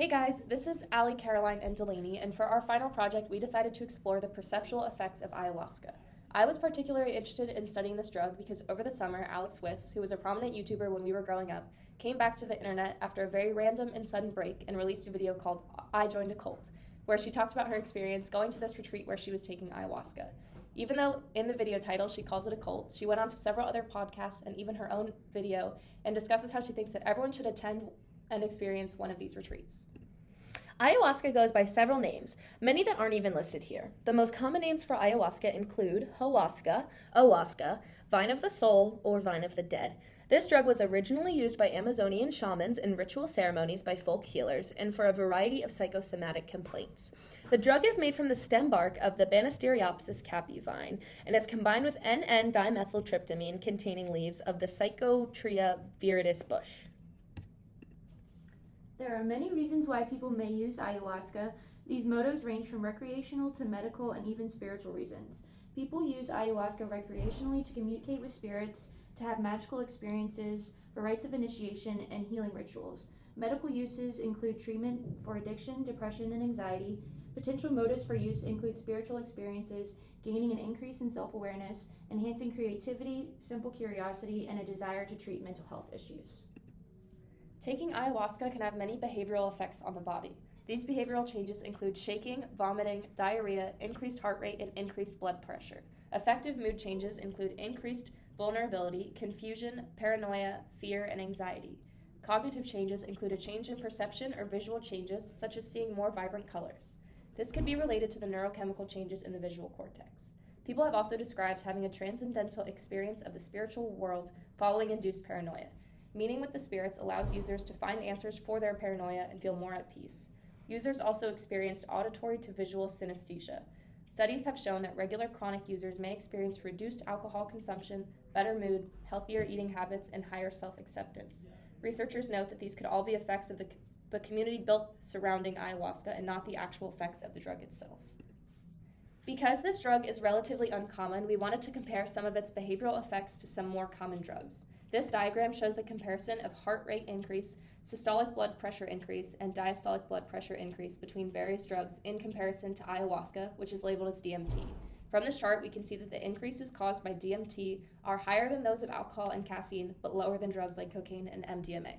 Hey guys, this is Allie, Caroline, and Delaney, and for our final project, we decided to explore the perceptual effects of ayahuasca. I was particularly interested in studying this drug because over the summer, Alex Wiss, who was a prominent YouTuber when we were growing up, came back to the internet after a very random and sudden break and released a video called I Joined a Cult, where she talked about her experience going to this retreat where she was taking ayahuasca. Even though in the video title she calls it a cult, she went on to several other podcasts and even her own video and discusses how she thinks that everyone should attend and experience one of these retreats. Ayahuasca goes by several names, many that aren't even listed here. The most common names for ayahuasca include Hawaska, Owaska, Vine of the Soul, or Vine of the Dead. This drug was originally used by Amazonian shamans in ritual ceremonies by folk healers and for a variety of psychosomatic complaints. The drug is made from the stem bark of the Banisteriopsis capi vine and is combined with N,N-dimethyltryptamine containing leaves of the Psychotria viridis bush. There are many reasons why people may use ayahuasca. These motives range from recreational to medical and even spiritual reasons. People use ayahuasca recreationally to communicate with spirits, to have magical experiences, for rites of initiation, and healing rituals. Medical uses include treatment for addiction, depression, and anxiety. Potential motives for use include spiritual experiences, gaining an increase in self-awareness, enhancing creativity, simple curiosity, and a desire to treat mental health issues. Taking ayahuasca can have many behavioral effects on the body. These behavioral changes include shaking, vomiting, diarrhea, increased heart rate, and increased blood pressure. Effective mood changes include increased vulnerability, confusion, paranoia, fear, and anxiety. Cognitive changes include a change in perception or visual changes, such as seeing more vibrant colors. This could be related to the neurochemical changes in the visual cortex. People have also described having a transcendental experience of the spiritual world following induced paranoia. Meeting with the spirits allows users to find answers for their paranoia and feel more at peace. Users also experienced auditory to visual synesthesia. Studies have shown that regular chronic users may experience reduced alcohol consumption, better mood, healthier eating habits, and higher self-acceptance. Researchers note that these could all be effects of the community built surrounding ayahuasca and not the actual effects of the drug itself. Because this drug is relatively uncommon, we wanted to compare some of its behavioral effects to some more common drugs. This diagram shows the comparison of heart rate increase, systolic blood pressure increase, and diastolic blood pressure increase between various drugs in comparison to ayahuasca, which is labeled as DMT. From this chart, we can see that the increases caused by DMT are higher than those of alcohol and caffeine, but lower than drugs like cocaine and MDMA.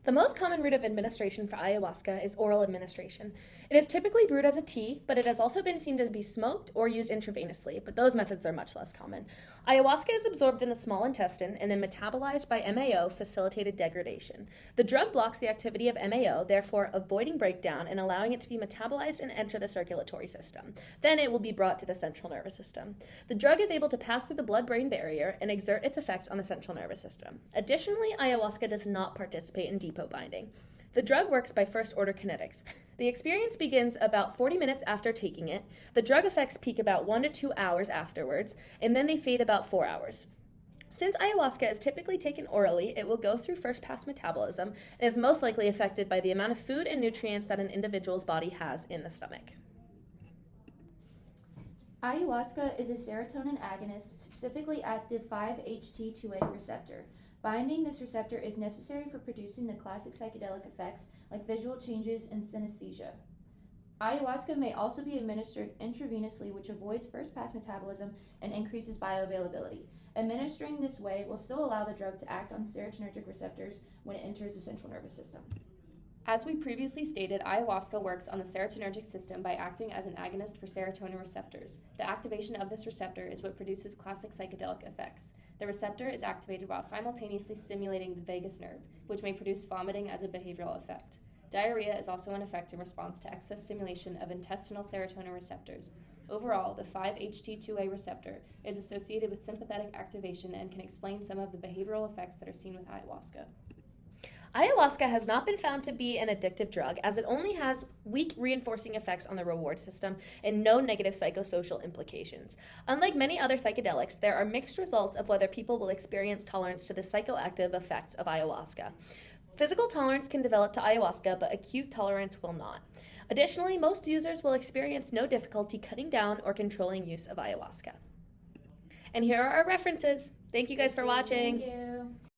The most common route of administration for ayahuasca is oral administration. It is typically brewed as a tea, but it has also been seen to be smoked or used intravenously, but those methods are much less common. Ayahuasca is absorbed in the small intestine and then metabolized by MAO, facilitated degradation. The drug blocks the activity of MAO, therefore avoiding breakdown and allowing it to be metabolized and enter the circulatory system. Then it will be brought to the central nervous system. The drug is able to pass through the blood-brain barrier and exert its effects on the central nervous system. Additionally, ayahuasca does not participate in depot binding. The drug works by first-order kinetics. The experience begins about 40 minutes after taking it. The drug effects peak about 1 to 2 hours afterwards, and then they fade about 4 hours. Since ayahuasca is typically taken orally, it will go through first-pass metabolism and is most likely affected by the amount of food and nutrients that an individual's body has in the stomach. Ayahuasca is a serotonin agonist, specifically at the 5-HT2A receptor. Binding this receptor is necessary for producing the classic psychedelic effects like visual changes and synesthesia. Ayahuasca may also be administered intravenously, which avoids first-pass metabolism and increases bioavailability. Administering this way will still allow the drug to act on serotonergic receptors when it enters the central nervous system. As we previously stated, ayahuasca works on the serotonergic system by acting as an agonist for serotonin receptors. The activation of this receptor is what produces classic psychedelic effects. The receptor is activated while simultaneously stimulating the vagus nerve, which may produce vomiting as a behavioral effect. Diarrhea is also an effect in response to excess stimulation of intestinal serotonin receptors. Overall, the 5-HT2A receptor is associated with sympathetic activation and can explain some of the behavioral effects that are seen with ayahuasca. Ayahuasca has not been found to be an addictive drug, as it only has weak reinforcing effects on the reward system and no negative psychosocial implications. Unlike many other psychedelics, there are mixed results of whether people will experience tolerance to the psychoactive effects of ayahuasca. Physical tolerance can develop to ayahuasca, but acute tolerance will not. Additionally, most users will experience no difficulty cutting down or controlling use of ayahuasca. And here are our references. Thank you guys for watching. Thank you.